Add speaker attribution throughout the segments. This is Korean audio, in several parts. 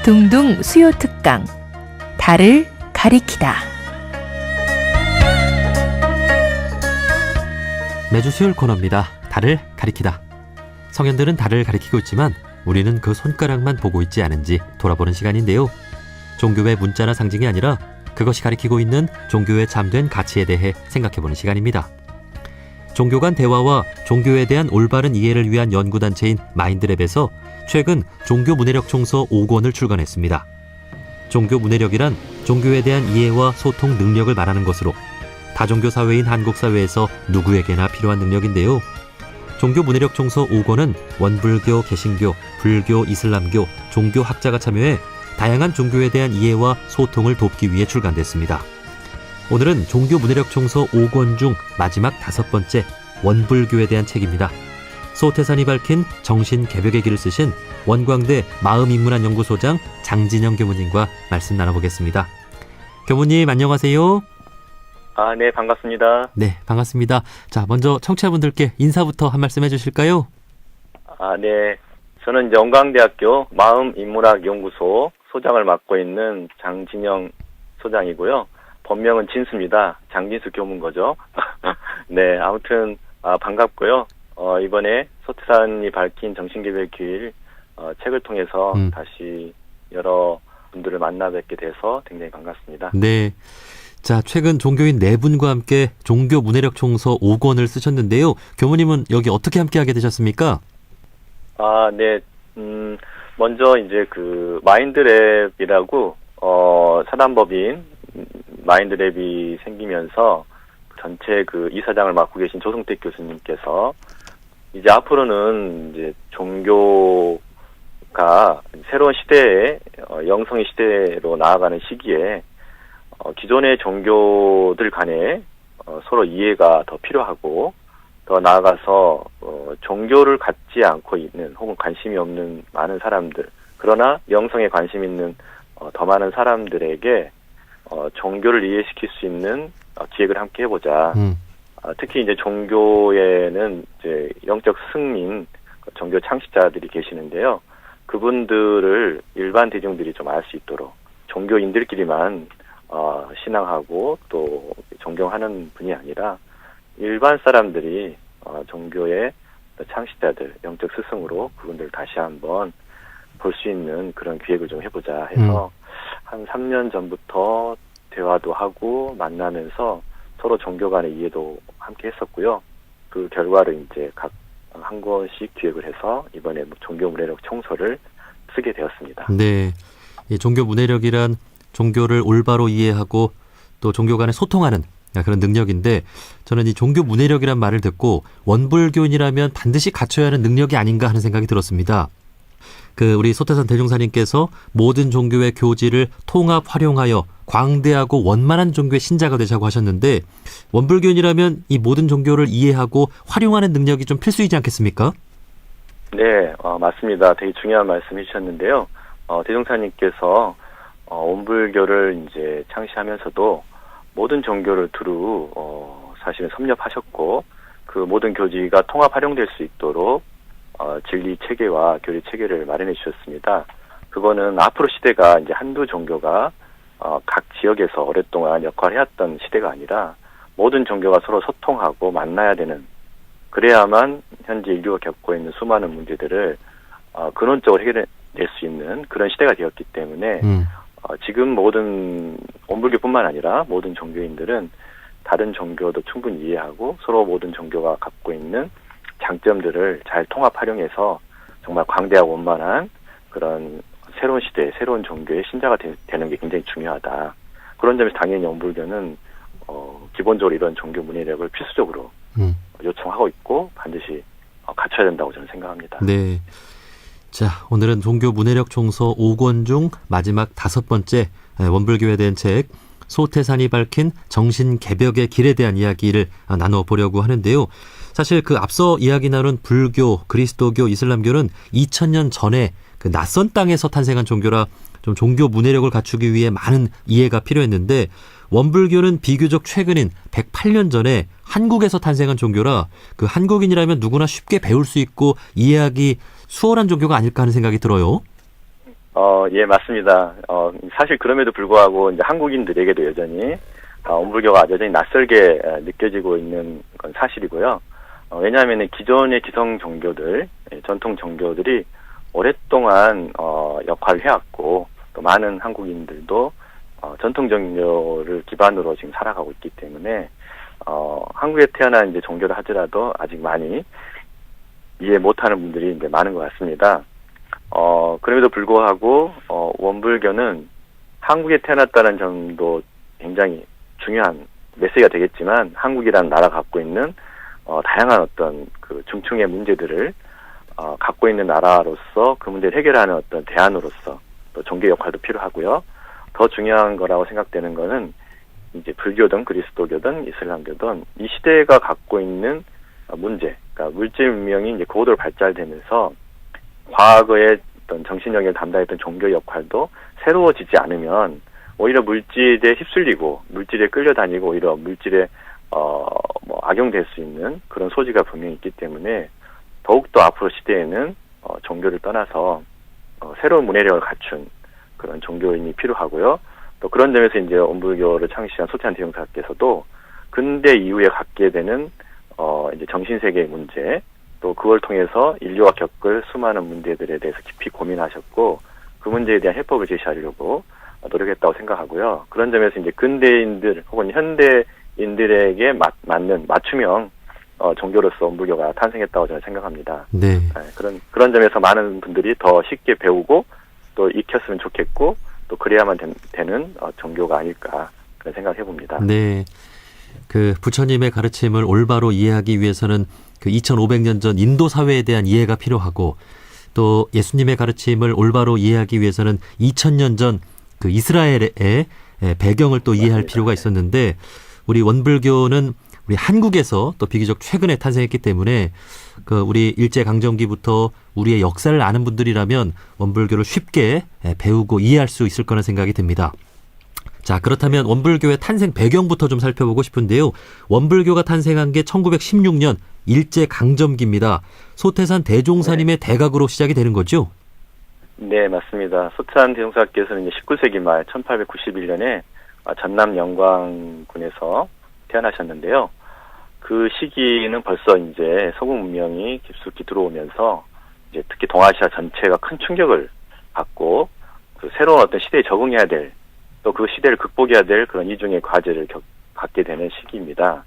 Speaker 1: 둥둥 수요 특강 달을 가리키다.
Speaker 2: 매주 수요일 코너입니다. 달을 가리키다. 성현들은 달을 가리키고 있지만 우리는 그 손가락만 보고 있지 않은지 돌아보는 시간인데요. 종교의 문자나 상징이 아니라 그것이 가리키고 있는 종교의 잠든 가치에 대해 생각해보는 시간입니다. 종교 간 대화와 종교에 대한 올바른 이해를 위한 연구단체인 마인드랩에서 최근 종교 문해력 총서 5권을 출간했습니다. 종교 문해력이란 종교에 대한 이해와 소통 능력을 말하는 것으로 다종교 사회인 한국 사회에서 누구에게나 필요한 능력인데요. 종교 문해력 총서 5권은 원불교, 개신교, 불교, 이슬람교, 종교학자가 참여해 다양한 종교에 대한 이해와 소통을 돕기 위해 출간됐습니다. 오늘은 종교 문해력 총서 5권 중 마지막 5번째 원불교에 대한 책입니다. 소태산이 밝힌 정신 개벽의 길을 쓰신 원광대 마음인문학 연구소장 장진영 교무님과 말씀 나눠보겠습니다. 교무님 안녕하세요.
Speaker 3: 네, 반갑습니다.
Speaker 2: 네, 반갑습니다. 자, 먼저 청취자분들께 인사부터 한 말씀 해주실까요?
Speaker 3: 네. 저는 이제 원광대학교 마음인문학연구소 소장을 맡고 있는 장진영 소장이고요. 본명은 진수입니다. 장진수 교무인 거죠. 네, 아무튼 반갑고요. 이번에 소태산이 밝힌 정신개벽의 길 책을 통해서 다시 여러 분들을 만나 뵙게 돼서 굉장히 반갑습니다.
Speaker 2: 네. 자, 최근 종교인 4분과 함께 종교 문해력 총서 5권을 쓰셨는데요. 교무님은 여기 어떻게 함께하게 되셨습니까?
Speaker 3: 네. 먼저 이제 그 마인드랩이라고 사단법인 마인드랩이 생기면서 전체 그 이사장을 맡고 계신 조성택 교수님께서 이제 앞으로는 이제 종교가 새로운 시대에 영성의 시대로 나아가는 시기에 기존의 종교들 간에 서로 이해가 더 필요하고 더 나아가서 종교를 갖지 않고 있는 혹은 관심이 없는 많은 사람들, 그러나 영성에 관심 있는 더 많은 사람들에게 종교를 이해시킬 수 있는 기획을 함께 해보자. 특히 이제 종교에는 이제 영적 스승인 종교 창시자들이 계시는데요. 그분들을 일반 대중들이 좀 알 수 있도록 종교인들끼리만 신앙하고 또 존경하는 분이 아니라 일반 사람들이 종교의 창시자들, 영적 스승으로 그분들 다시 한번 볼 수 있는 그런 기획을 좀 해보자 해서 한 3년 전부터 대화도 하고 만나면서 서로 종교 간의 이해도 함께 했었고요. 그 결과를 이제 각 한 권씩 기획을 해서 이번에 종교 문해력 총서를 쓰게 되었습니다.
Speaker 2: 네. 이 종교 문해력이란 종교를 올바로 이해하고 또 종교 간에 소통하는 그런 능력인데, 저는 이 종교 문해력이란 말을 듣고 원불교인이라면 반드시 갖춰야 하는 능력이 아닌가 하는 생각이 들었습니다. 우리 소태산 대종사님께서 모든 종교의 교지를 통합 활용하여 광대하고 원만한 종교의 신자가 되자고 하셨는데, 원불교인이라면 이 모든 종교를 이해하고 활용하는 능력이 좀 필수이지 않겠습니까?
Speaker 3: 네, 맞습니다. 되게 중요한 말씀 해주셨는데요. 대종사님께서 원불교를 이제 창시하면서도 모든 종교를 두루 사실은 섭렵하셨고, 그 모든 교지가 통합 활용될 수 있도록 진리 체계와 교리 체계를 마련해 주셨습니다. 그거는 앞으로 시대가 이제 한두 종교가 각 지역에서 오랫동안 역할을 해왔던 시대가 아니라 모든 종교가 서로 소통하고 만나야 되는, 그래야만 현재 인류가 겪고 있는 수많은 문제들을 근원적으로 해결해낼 수 있는 그런 시대가 되었기 때문에 지금 모든 원불교뿐만 아니라 모든 종교인들은 다른 종교도 충분히 이해하고 서로 모든 종교가 갖고 있는 장점들을 잘 통합 활용해서 정말 광대하고 원만한 그런 새로운 시대, 새로운 종교의 신자가 되는 게 굉장히 중요하다. 그런 점에서 당연히 원불교는 기본적으로 이런 종교 문해력을 필수적으로 요청하고 있고 반드시 갖춰야 된다고 저는 생각합니다.
Speaker 2: 네. 자, 오늘은 종교 문해력 총서 5권 중 마지막 5번째 원불교에 대한 책 소태산이 밝힌 정신 개벽의 길에 대한 이야기를 나눠보려고 하는데요. 사실 그 앞서 이야기 나눈 불교, 그리스도교, 이슬람교는 2000년 전에 그 낯선 땅에서 탄생한 종교라 좀 종교 문해력을 갖추기 위해 많은 이해가 필요했는데, 원불교는 비교적 최근인 108년 전에 한국에서 탄생한 종교라 그 한국인이라면 누구나 쉽게 배울 수 있고 이해하기 수월한 종교가 아닐까 하는 생각이 들어요.
Speaker 3: 예, 맞습니다. 사실 그럼에도 불구하고 이제 한국인들에게도 여전히 원불교가 여전히 낯설게 느껴지고 있는 건 사실이고요. 왜냐하면 기존의 기성 종교들, 전통 종교들이 오랫동안 역할을 해왔고 또 많은 한국인들도 전통 종교를 기반으로 지금 살아가고 있기 때문에 한국에 태어난 이제 종교를 하더라도 아직 많이 이해 못하는 분들이 이제 많은 것 같습니다. 그럼에도 불구하고 원불교는 한국에 태어났다는 점도 굉장히 중요한 메시지가 되겠지만 한국이라는 나라가 갖고 있는 다양한 어떤 그 중층의 문제들을 갖고 있는 나라로서 그 문제를 해결하는 어떤 대안으로서 또 종교 역할도 필요하고요. 더 중요한 거라고 생각되는 거는 이제 불교든 그리스도교든 이슬람교든 이 시대가 갖고 있는 문제, 그러니까 물질 문명이 이제 고도로 발달되면서 과거의 어떤 정신력을 담당했던 종교 역할도 새로워지지 않으면 오히려 물질에 휩쓸리고 물질에 끌려다니고 오히려 물질에 악용될 수 있는 그런 소지가 분명히 있기 때문에 더욱더 앞으로 시대에는 종교를 떠나서 새로운 문해력을 갖춘 그런 종교인이 필요하고요. 또 그런 점에서 이제 원불교를 창시한 소찬 대종사께서도 근대 이후에 갖게 되는 이제 정신세계의 문제, 또 그걸 통해서 인류가 겪을 수많은 문제들에 대해서 깊이 고민하셨고 그 문제에 대한 해법을 제시하려고 노력했다고 생각하고요. 그런 점에서 이제 근대인들 혹은 현대인들에게 맞는 맞춤형 종교로서 원불교가 탄생했다고 저는 생각합니다.
Speaker 2: 네.
Speaker 3: 그런 점에서 많은 분들이 더 쉽게 배우고 또 익혔으면 좋겠고 또 그래야만 되는 종교가 아닐까 그런 생각을 해봅니다.
Speaker 2: 네. 그 부처님의 가르침을 올바로 이해하기 위해서는 그 2500년 전 인도 사회에 대한 이해가 필요하고 또 예수님의 가르침을 올바로 이해하기 위해서는 2000년 전 그 이스라엘의 배경을 또 이해할
Speaker 3: 맞습니다.
Speaker 2: 필요가 있었는데 우리 원불교는 우리 한국에서 또 비교적 최근에 탄생했기 때문에 그 우리 일제강점기부터 우리의 역사를 아는 분들이라면 원불교를 쉽게 배우고 이해할 수 있을 거라는 생각이 듭니다. 자, 그렇다면 원불교의 탄생 배경부터 좀 살펴보고 싶은데요. 원불교가 탄생한 게 1916년 일제강점기입니다. 소태산 대종사님의 대각으로 시작이 되는 거죠?
Speaker 3: 네, 맞습니다. 소찬 대종사께서는 이제 19세기 말 1891년에 전남 영광군에서 태어나셨는데요. 그 시기는 벌써 이제 서구 문명이 깊숙이 들어오면서 이제 특히 동아시아 전체가 큰 충격을 받고 그 새로운 어떤 시대에 적응해야 될 또 그 시대를 극복해야 될 그런 이중의 과제를 갖게 되는 시기입니다.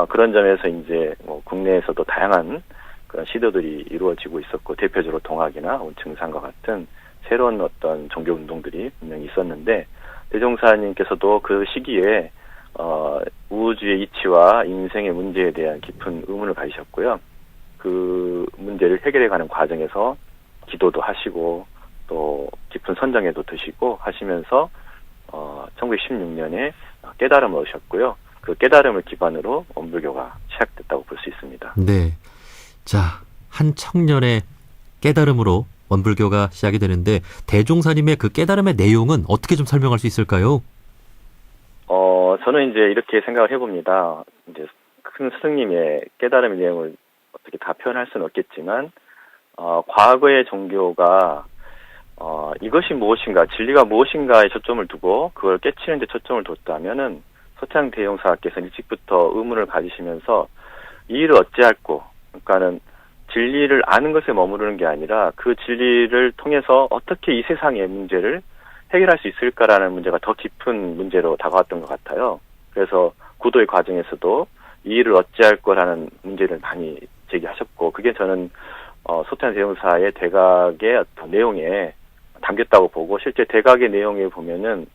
Speaker 3: 그런 점에서 이제 뭐 국내에서도 다양한 그런 시도들이 이루어지고 있었고 대표적으로 동학이나 증산과 같은 새로운 어떤 종교 운동들이 분명히 있었는데 대종사님께서도 그 시기에 우주의 이치와 인생의 문제에 대한 깊은 의문을 가지셨고요. 그 문제를 해결해가는 과정에서 기도도 하시고 또 깊은 선정에도 드시고 하시면서 1916년에 깨달음을 얻으셨고요. 그 깨달음을 기반으로 원불교가 시작됐다고 볼 수 있습니다.
Speaker 2: 네. 자, 한 청년의 깨달음으로 원불교가 시작이 되는데 대종사님의 그 깨달음의 내용은 어떻게 좀 설명할 수 있을까요?
Speaker 3: 저는 이제 이렇게 생각을 해봅니다. 이제 큰 스승님의 깨달음의 내용을 어떻게 다 표현할 수는 없겠지만, 과거의 종교가, 이것이 무엇인가, 진리가 무엇인가에 초점을 두고 그걸 깨치는 데 초점을 뒀다면은 소창 대종사께서는 일찍부터 의문을 가지시면서 이 일을 어찌할꼬, 그러니까는 진리를 아는 것에 머무르는 게 아니라 그 진리를 통해서 어떻게 이 세상의 문제를 해결할 수 있을까라는 문제가 더 깊은 문제로 다가왔던 것 같아요. 그래서 구도의 과정에서도 이 일을 어찌할 거라는 문제를 많이 제기하셨고, 그게 저는 소찬 대종사의 대각의 어떤 내용에 담겼다고 보고, 실제 대각의 내용에 보면은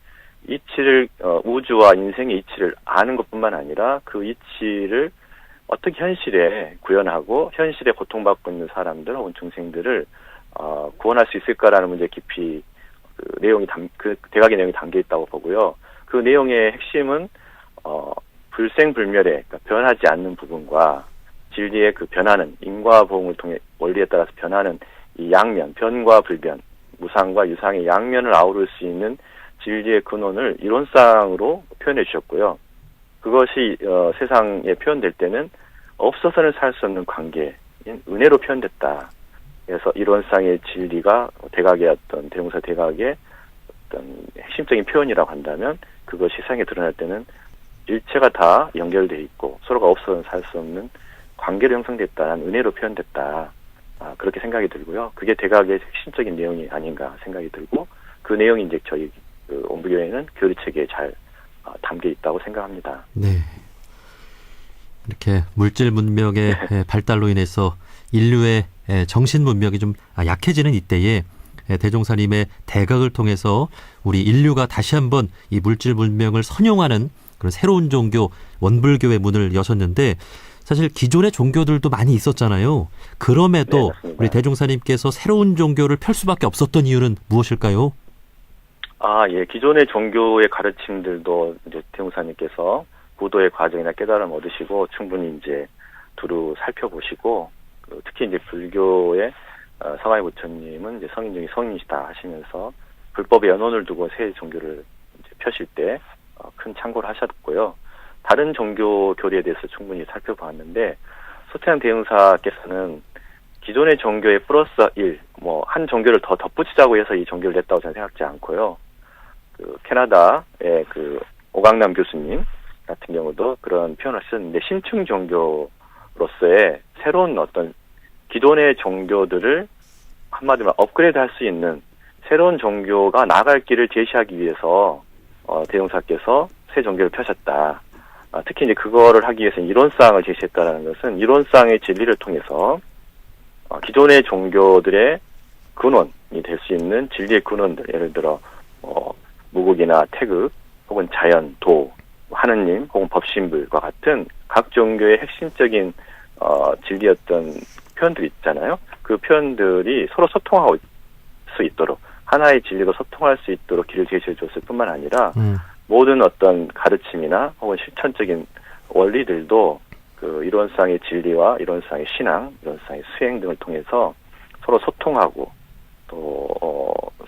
Speaker 3: 이치를 우주와 인생의 이치를 아는 것뿐만 아니라 그 이치를 어떻게 현실에 구현하고 현실에 고통받고 있는 사람들 혹은 중생들을 구원할 수 있을까라는 문제 깊이 그 내용이 그 대각의 내용이 담겨 있다고 보고요. 그 내용의 핵심은 불생불멸의, 그러니까 변하지 않는 부분과 진리의 그 변하는 인과보응을 통해 원리에 따라서 변하는 이 양면, 변과 불변, 무상과 유상의 양면을 아우를 수 있는 진리의 근원을 이론상으로 표현해 주셨고요. 그것이 세상에 표현될 때는 없어서는 살 수 없는 관계인 은혜로 표현됐다. 그래서 이론상의 진리가 대각의 어떤 대명사 대각의 어떤 핵심적인 표현이라고 한다면 그것이 세상에 드러날 때는 일체가 다 연결돼 있고 서로가 없어서는 살 수 없는 관계로 형성됐다는 은혜로 표현됐다. 그렇게 생각이 들고요. 그게 대각의 핵심적인 내용이 아닌가 생각이 들고 그 내용이 이제 저희 그 온부교회는 교리책에 잘 담겨 있다고 생각합니다.
Speaker 2: 네. 이렇게 물질 문명의 발달로 인해서 인류의 정신 문명이 좀 약해지는 이때에 대종사님의 대각을 통해서 우리 인류가 다시 한번 이 물질 문명을 선용하는 그런 새로운 종교 원불교의 문을 여셨는데 사실 기존의 종교들도 많이 있었잖아요. 그럼에도
Speaker 3: 네,
Speaker 2: 우리 대종사님께서 새로운 종교를 펼 수밖에 없었던 이유는 무엇일까요?
Speaker 3: 예. 기존의 종교의 가르침들도 이제 대종사님께서 고도의 과정이나 깨달음 얻으시고 충분히 이제 두루 살펴보시고 특히 이제 불교의 서가모니 부처님은 이제 성인 중에 성인이시다 하시면서 불법의 연원을 두고 새 종교를 이제 펴실 때 큰 참고를 하셨고요. 다른 종교 교리에 대해서 충분히 살펴보았는데 소태양 대흥사께서는 기존의 종교에 플러스 1, 한 종교를 더 덧붙이자고 해서 이 종교를 냈다고 저는 생각지 않고요. 캐나다의 오강남 교수님 같은 경우도 그런 표현을 쓰셨는데 신층 종교로서의 새로운 어떤 기존의 종교들을 한마디로 업그레이드 할 수 있는 새로운 종교가 나아갈 길을 제시하기 위해서 대종사께서 새 종교를 펴셨다. 특히 이제 그거를 하기 위해서 이론상을 제시했다는 것은 이론상의 진리를 통해서 기존의 종교들의 근원이 될 수 있는 진리의 근원들, 예를 들어 무국이나 태극 혹은 자연, 도, 하느님 혹은 법신불과 같은 각 종교의 핵심적인 진리였던 표현들이 있잖아요. 그 표현들이 서로 소통할 수 있도록 하나의 진리로 소통할 수 있도록 길을 제시해 줬을 뿐만 아니라 모든 어떤 가르침이나 혹은 실천적인 원리들도 그 이론상의 진리와 이론상의 신앙, 이론상의 수행 등을 통해서 서로 소통하고 또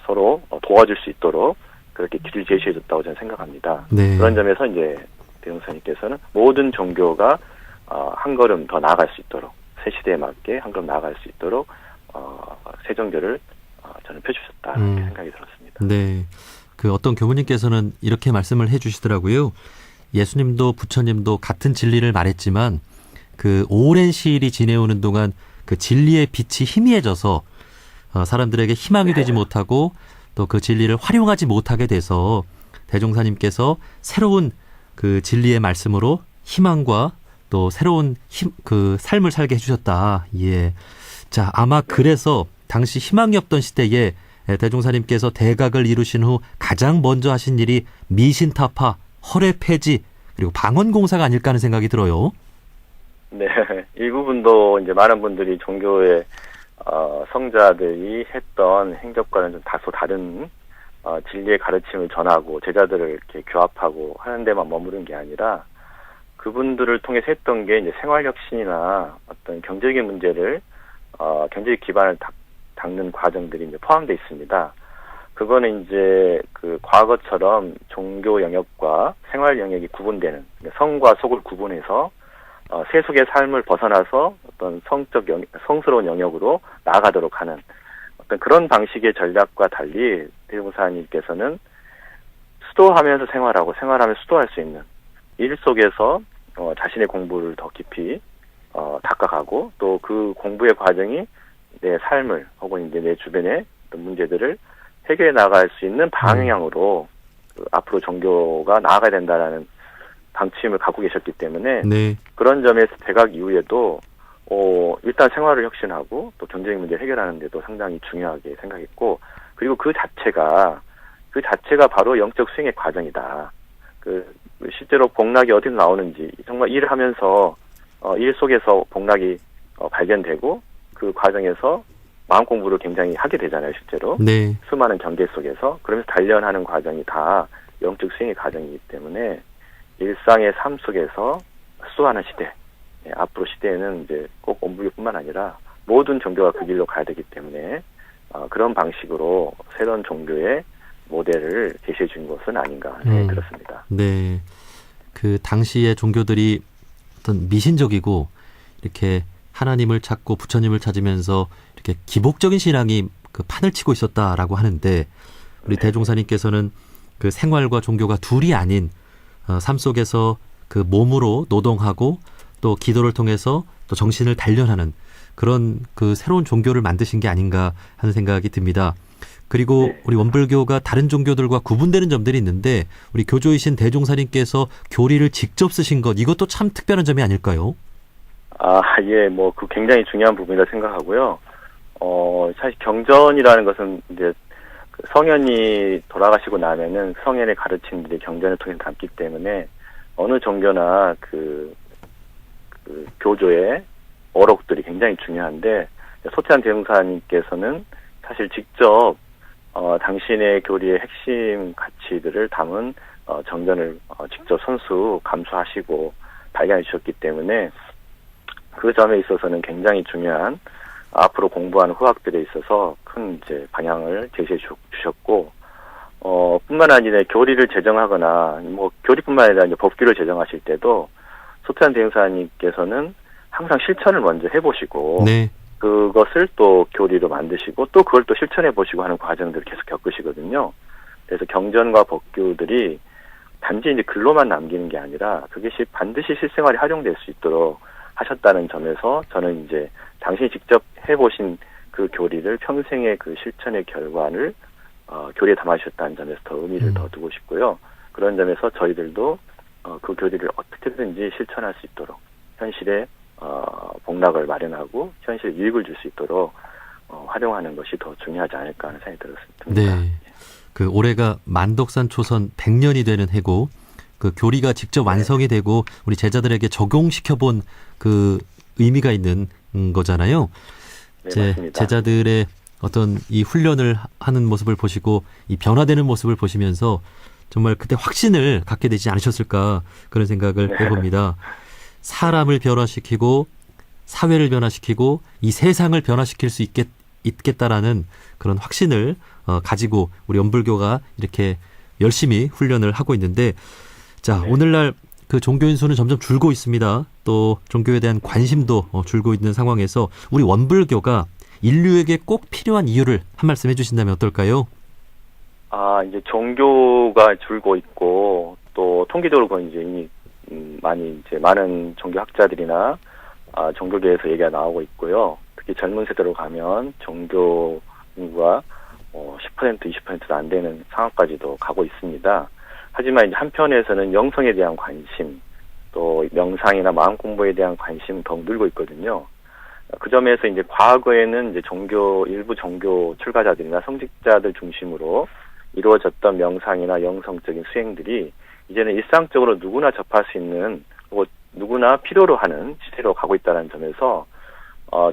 Speaker 3: 서로 도와줄 수 있도록 그렇게 길을 제시해 줬다고 저는 생각합니다.
Speaker 2: 네.
Speaker 3: 그런 점에서 이제 대종사님께서는 모든 종교가 한 걸음 더 나아갈 수 있도록 새 시대에 맞게 한 걸음 나아갈 수 있도록 새 종교를 저는 펴주셨다 이렇게 생각이 들었습니다.
Speaker 2: 네. 그 어떤 교무님께서는 이렇게 말씀을 해주시더라고요. 예수님도 부처님도 같은 진리를 말했지만 그 오랜 시일이 지내오는 동안 그 진리의 빛이 희미해져서 사람들에게 희망이 되지 못하고 또 그 진리를 활용하지 못하게 돼서 대종사님께서 새로운 그 진리의 말씀으로 희망과 또 새로운 그 삶을 살게 해주셨다. 예. 자, 아마 그래서 당시 희망이 없던 시대에 대종사님께서 대각을 이루신 후 가장 먼저 하신 일이 미신타파, 허례 폐지, 그리고 방언공사가 아닐까 하는 생각이 들어요.
Speaker 3: 네. 일부분도 이제 많은 분들이 종교의 성자들이 했던 행적과는 좀 다소 다른 진리의 가르침을 전하고 제자들을 이렇게 교합하고 하는 데만 머무른 게 아니라 그분들을 통해서 했던 게 이제 생활혁신이나 어떤 경제적인 문제를 경제적 기반을 닦는 과정들이 이제 포함되어 있습니다. 그거는 이제 그 과거처럼 종교 영역과 생활 영역이 구분되는 성과 속을 구분해서 세속의 삶을 벗어나서 어떤 성스러운 영역으로 나아가도록 하는 어떤 그런 방식의 전략과 달리 대종사님께서는 수도하면서 생활하고 생활하면서 수도할 수 있는 일 속에서 자신의 공부를 더 깊이 닦아가고 또 그 공부의 과정이 내 삶을 혹은 이제 내 주변의 어떤 문제들을 해결해 나갈 수 있는 방향으로 앞으로 종교가 나아가야 된다라는 방침을 갖고 계셨기 때문에 네. 그런 점에서 대각 이후에도 일단 생활을 혁신하고 또 경제적 문제를 해결하는 데도 상당히 중요하게 생각했고 그리고 그 자체가 바로 영적 수행의 과정이다. 실제로 복락이 어디서 나오는지 정말 일을 하면서 일 속에서 복락이 발견되고 그 과정에서 마음 공부를 굉장히 하게 되잖아요, 실제로. 네. 수많은 경계 속에서. 그러면서 단련하는 과정이 다 영적 수행의 과정이기 때문에 일상의 삶 속에서 수도하는 시대. 앞으로 시대에는 이제 꼭 온불교뿐만 아니라 모든 종교가 그 길로 가야 되기 때문에 그런 방식으로 새로운 종교의 모델을 제시해 준 것은 아닌가 생각이 들었습니다.
Speaker 2: 네. 그 당시의 종교들이 어떤 미신적이고 이렇게 하나님을 찾고 부처님을 찾으면서 이렇게 기복적인 신앙이 그 판을 치고 있었다라고 하는데 우리 대종사님께서는 그 생활과 종교가 둘이 아닌 삶 속에서 그 몸으로 노동하고 또 기도를 통해서 또 정신을 단련하는 그런 그 새로운 종교를 만드신 게 아닌가 하는 생각이 듭니다. 그리고
Speaker 3: 네.
Speaker 2: 우리 원불교가 다른 종교들과 구분되는 점들이 있는데 우리 교조이신 대종사님께서 교리를 직접 쓰신 것 이것도 참 특별한 점이 아닐까요?
Speaker 3: 예, 뭐, 그 굉장히 중요한 부분이라 생각하고요. 사실 경전이라는 것은 이제 그 성현이 돌아가시고 나면은 성현의 가르침들이 경전을 통해 담기 때문에 어느 종교나 그 교조의 어록들이 굉장히 중요한데 소태한 대종사님께서는 사실 직접 당신의 교리의 핵심 가치들을 담은 정전을 직접 선수 감수하시고 발견해 주셨기 때문에 그 점에 있어서는 굉장히 중요한 앞으로 공부하는 후학들에 있어서 큰 이제 방향을 제시해 주셨고 뿐만 아니라 교리를 제정하거나 뭐 교리뿐만 아니라 이제 법규를 제정하실 때도 소태한 대종사님께서는 항상 실천을 먼저 해보시고
Speaker 2: 네.
Speaker 3: 그것을 또 교리로 만드시고 또 그걸 또 실천해 보시고 하는 과정들을 계속 겪으시거든요. 그래서 경전과 법규들이 단지 이제 글로만 남기는 게 아니라 그것이 반드시 실생활에 활용될 수 있도록 하셨다는 점에서 저는 이제 당신이 직접 해보신 그 교리를 평생의 그 실천의 결과를 교리에 담아주셨다는 점에서 더 의미를 더 두고 싶고요. 그런 점에서 저희들도 그 교리를 어떻게든지 실천할 수 있도록 현실에 복락을 마련하고 현실에 유익을 줄 수 있도록 활용하는 것이 더 중요하지 않을까 하는 생각이 들었습니다.
Speaker 2: 네. 그 올해가 만덕산 초선 100년이 되는 해고 그 교리가 직접 완성이 되고 우리 제자들에게 적용시켜본 그 의미가 있는 거잖아요.
Speaker 3: 네, 맞습니다.
Speaker 2: 제자들의 어떤 이 훈련을 하는 모습을 보시고 이 변화되는 모습을 보시면서 정말 그때 확신을 갖게 되지 않으셨을까 그런 생각을 해봅니다. 사람을 변화시키고 사회를 변화시키고 이 세상을 변화시킬 수 있겠다라는 그런 확신을 가지고 우리 원불교가 이렇게 열심히 훈련을 하고 있는데 자, 오늘날 그 종교인 수는 점점 줄고 있습니다. 또 종교에 대한 관심도 줄고 있는 상황에서 우리 원불교가 인류에게 꼭 필요한 이유를 한 말씀 해주신다면 어떨까요?
Speaker 3: 이제 종교가 줄고 있고 또 통계적으로 그건 이제 이미 많이 이제 많은 종교학자들이나 종교계에서 얘기가 나오고 있고요. 특히 젊은 세대로 가면 종교 인구가 10% 20%도 안 되는 상황까지도 가고 있습니다. 하지만 이제 한편에서는 영성에 대한 관심, 또 명상이나 마음 공부에 대한 관심은 더욱 늘고 있거든요. 그 점에서 이제 과거에는 이제 일부 종교 출가자들이나 성직자들 중심으로 이루어졌던 명상이나 영성적인 수행들이 이제는 일상적으로 누구나 접할 수 있는, 누구나 필요로 하는 시대로 가고 있다는 점에서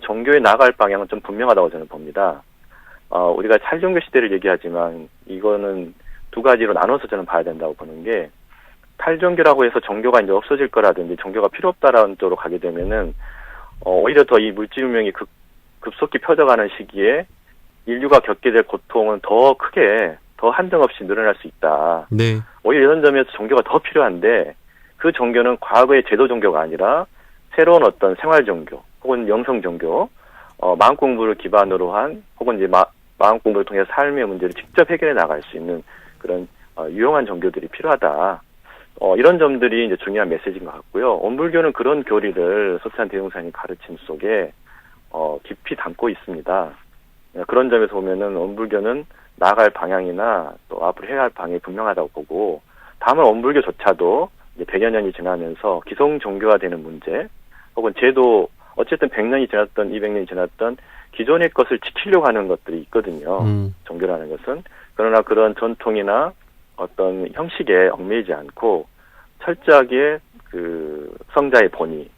Speaker 3: 종교에 나아갈 방향은 좀 분명하다고 저는 봅니다. 우리가 탈종교 시대를 얘기하지만 이거는 두 가지로 나눠서 저는 봐야 된다고 보는 게, 탈종교라고 해서 종교가 이제 없어질 거라든지 종교가 필요 없다라는 쪽으로 가게 되면은 오히려 더 이 물질 문명이 급속히 펴져가는 시기에 인류가 겪게 될 고통은 더 크게 더 한정없이 늘어날 수 있다.
Speaker 2: 네.
Speaker 3: 오히려 이런 점에서 종교가 더 필요한데 그 종교는 과거의 제도 종교가 아니라 새로운 어떤 생활 종교 혹은 영성 종교, 마음 공부를 기반으로 한 혹은 이제 마음 공부를 통해 삶의 문제를 직접 해결해 나갈 수 있는 그런 유용한 종교들이 필요하다. 이런 점들이 이제 중요한 메시지인 것 같고요. 원불교는 그런 교리를 소태한 대종사님 가르침 속에 깊이 담고 있습니다. 그런 점에서 보면은 원불교는 나아갈 방향이나 또 앞으로 해야 할 방향이 분명하다고 보고, 다만 원불교조차도 이제 100여 년이 지나면서 기성 종교화되는 문제 혹은 제도 어쨌든 100년이 지났던 200년이 지났던 기존의 것을 지키려고 하는 것들이 있거든요. 종교라는 것은. 그러나 그런 전통이나 어떤 형식에 얽매이지 않고 철저하게 그 성자의 본의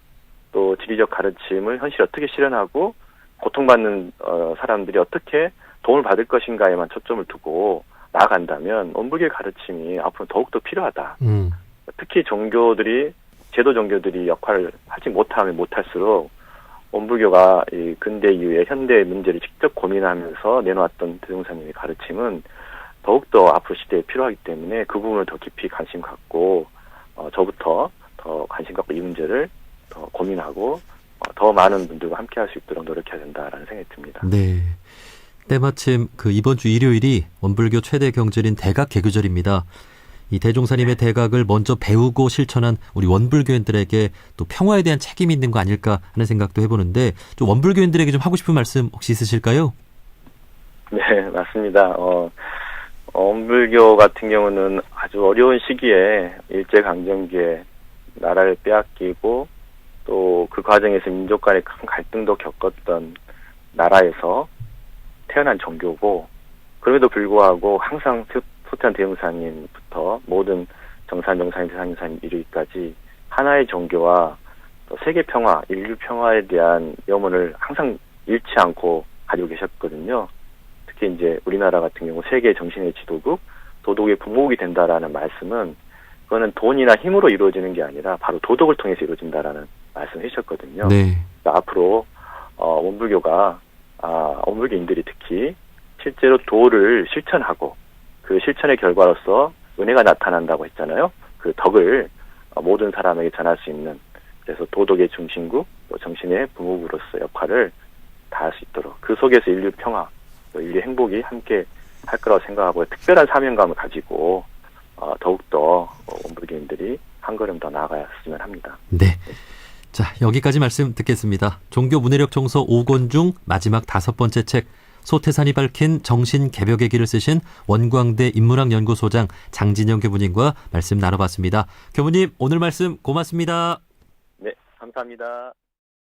Speaker 3: 또 지리적 가르침을 현실에 어떻게 실현하고 고통받는 사람들이 어떻게 도움을 받을 것인가에만 초점을 두고 나아간다면 원불교의 가르침이 앞으로 더욱더 필요하다. 특히 종교들이 제도 종교들이 역할을 하지 못하면 못할수록 원불교가 이 근대 이후에 현대의 문제를 직접 고민하면서 내놓았던 대종사님의 가르침은 더욱더 앞으로 시대에 필요하기 때문에 그 부분을 더 깊이 관심 갖고 저부터 더 관심 갖고 이 문제를 더 고민하고 더 많은 분들과 함께할 수 있도록 노력해야 된다라는 생각이 듭니다.
Speaker 2: 네. 때마침 그 이번 주 일요일이 원불교 최대 경절인 대각 개교절입니다. 이 대종사님의 대각을 먼저 배우고 실천한 우리 원불교인들에게 또 평화에 대한 책임이 있는 거 아닐까 하는 생각도 해보는데 좀 원불교인들에게 좀 하고 싶은 말씀 혹시 있으실까요?
Speaker 3: 네, 맞습니다. 원불교 같은 경우는 아주 어려운 시기에 일제강점기에 나라를 빼앗기고 또 그 과정에서 민족 간의 큰 갈등도 겪었던 나라에서 태어난 종교고, 그럼에도 불구하고 항상 소태한 대종사님부터 모든 정사님, 대상사님 이르기까지 하나의 종교와 또 세계 평화, 인류 평화에 대한 염원을 항상 잃지 않고 가지고 계셨거든요. 특히 이제 우리나라 같은 경우 세계 정신의 지도국, 도덕의 부모국이 된다라는 말씀은 그거는 돈이나 힘으로 이루어지는 게 아니라 바로 도덕을 통해서 이루어진다라는 말씀을 해주셨거든요.
Speaker 2: 네.
Speaker 3: 앞으로 원불교가 원불교인들이 특히 실제로 도를 실천하고 그 실천의 결과로서 은혜가 나타난다고 했잖아요. 그 덕을 모든 사람에게 전할 수 있는, 그래서 도덕의 중심국, 또 정신의 부모국으로서 역할을 다할 수 있도록, 그 속에서 인류 평화, 또 인류 행복이 함께 할 거라고 생각하고 특별한 사명감을 가지고 더욱더 원불교인들이 한 걸음 더 나아갔으면 합니다.
Speaker 2: 네. 자, 여기까지 말씀 듣겠습니다. 종교 문해력 청소 5권 중 마지막 5번째 책, 소태산이 밝힌 정신 개벽의 길을 쓰신 원광대 인문학 연구소장 장진영 교무님과 말씀 나눠봤습니다. 교무님, 오늘 말씀 고맙습니다.
Speaker 3: 네, 감사합니다.